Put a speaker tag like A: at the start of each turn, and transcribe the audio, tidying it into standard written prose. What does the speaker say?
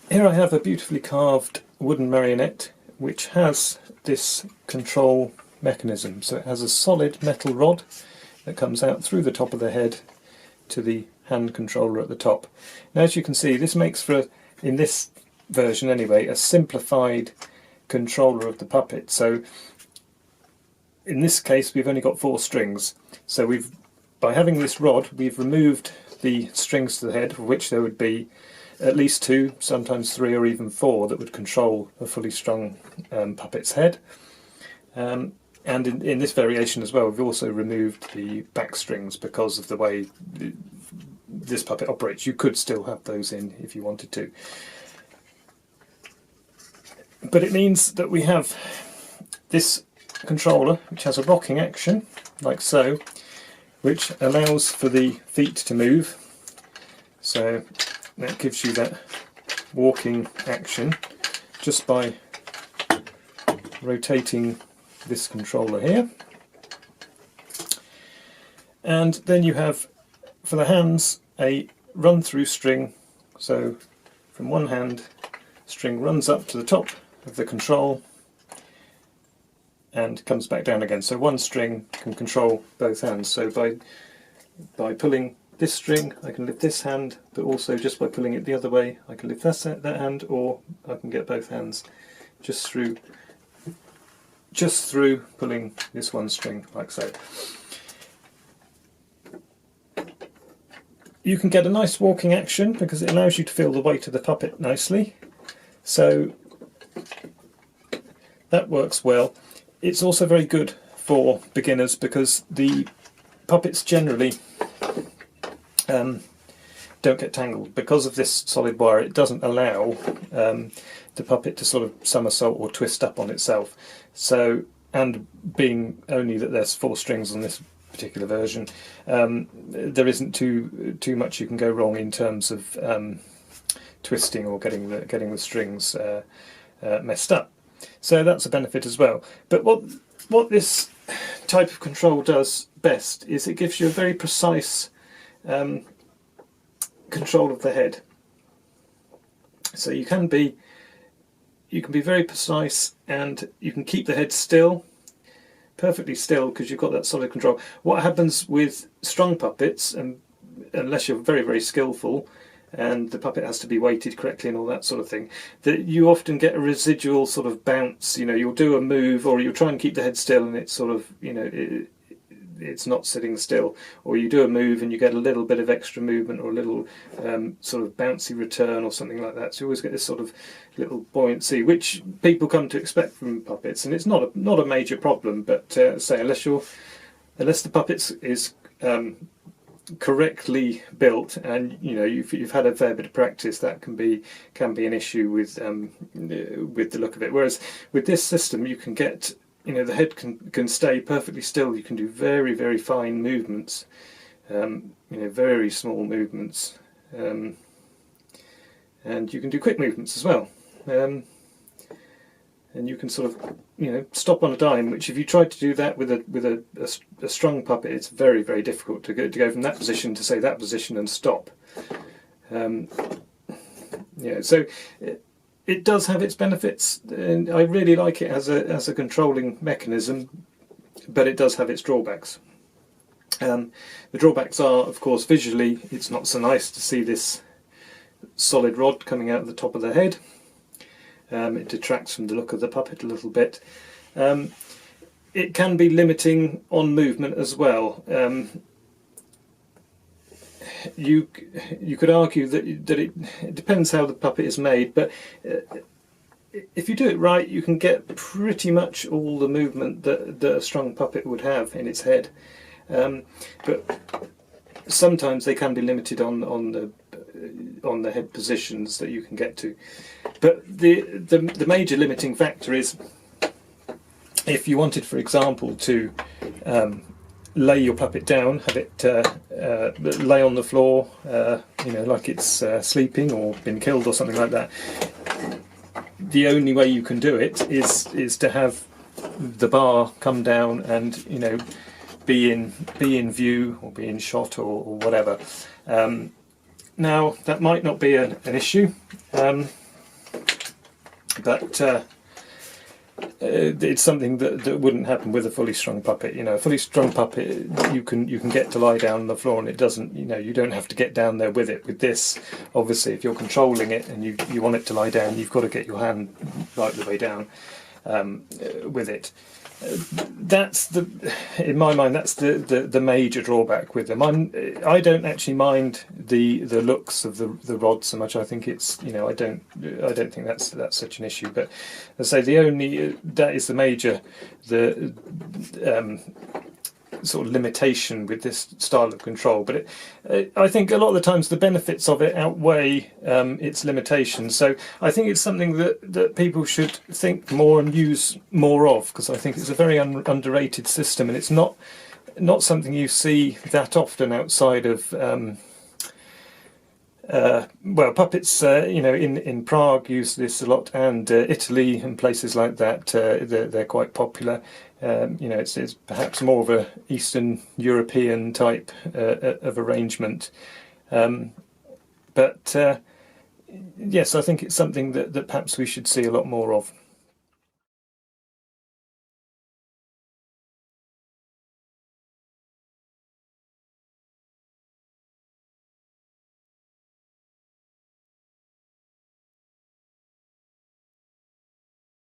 A: Here I have a beautifully carved wooden marionette which has this control mechanism. So it has a solid metal rod that comes out through the top of the head to the hand controller at the top. Now, as you can see, this makes for, in this version anyway, a simplified controller of the puppet. So in this case we've only got 4 strings. So by having this rod, we've removed the strings to the head, of which there would be at least 2, sometimes 3 or even 4 that would control a fully strung puppet's head. And in this variation as well, we've also removed the back strings because of the way this puppet operates. You could still have those in if you wanted to. But it means that we have this controller which has a rocking action, like so, which allows for the feet to move. So that gives you that walking action just by rotating this controller here. And then you have, for the hands, a run-through string. So from one hand, string runs up to the top of the control and comes back down again. So one string can control both hands. So by pulling this string, I can lift this hand, but also just by pulling it the other way, I can lift that hand, or I can get both hands just through pulling this one string, like so. You can get a nice walking action because it allows you to feel the weight of the puppet nicely. So that works well. It's also very good for beginners because the puppets generally don't get tangled. Because of this solid wire, it doesn't allow the puppet to sort of somersault or twist up on itself. So, and being only that there's 4 strings on this particular version, there isn't too much you can go wrong in terms of twisting or getting the strings messed up. So that's a benefit as well. But what this type of control does best is it gives you a very precise control of the head. So you can be very precise, and you can keep the head still, perfectly still, because you've got that solid control. What happens with strung puppets, and unless you're very, very skillful and the puppet has to be weighted correctly and all that sort of thing, that you often get a residual sort of bounce. You know, you'll do a move or you'll try and keep the head still and it's sort of, you know, it's not sitting still, or you do a move and you get a little bit of extra movement or a little sort of bouncy return or something like that. So you always get this sort of little buoyancy, which people come to expect from puppets, and it's not a major problem. But say unless the puppet is correctly built, and you know you've had a fair bit of practice, that can be an issue with the look of it. Whereas with this system, you can get, you know, the head can stay perfectly still. You can do very, very fine movements, you know, very small movements, and you can do quick movements as well. And you can sort of, you know, stop on a dime, which if you tried to do that with a strung puppet, it's very, very difficult to go from that position to, say, that position and stop. Yeah, so it does have its benefits, and I really like it as a controlling mechanism, but it does have its drawbacks. The drawbacks are, of course, visually, it's not so nice to see this solid rod coming out of the top of the head. It detracts from the look of the puppet a little bit. It can be limiting on movement as well. You could argue that it depends how the puppet is made, but if you do it right, you can get pretty much all the movement that a strung puppet would have in its head. But sometimes they can be limited on the head positions that you can get to. But the major limiting factor is if you wanted, for example, to lay your puppet down, have it lay on the floor, you know, like it's sleeping or been killed or something like that. The only way you can do it is to have the bar come down and, you know, be in view or be in shot or whatever. Now that might not be an issue. but it's something that wouldn't happen with a fully strung puppet. You know, a fully strung puppet, you can get to lie down on the floor, and it doesn't. You know, you don't have to get down there with it. With this, obviously, if you're controlling it and you want it to lie down, you've got to get your hand right the way down with it. That's in my mind, that's the major drawback with them. I don't actually mind the looks of the rod so much. I think it's, you know, I don't think that's such an issue. But as I say, that is the major sort of limitation with this style of control. But I think a lot of the times the benefits of it outweigh its limitations. So I think it's something that people should think more and use more of, because I think it's a very underrated system, and it's not something you see that often outside of well, puppets, you know, in Prague use this a lot, and Italy and places like that, they're quite popular. You know, it's perhaps more of a Eastern European type of arrangement. But yes, I think it's something that perhaps we should see a lot more of.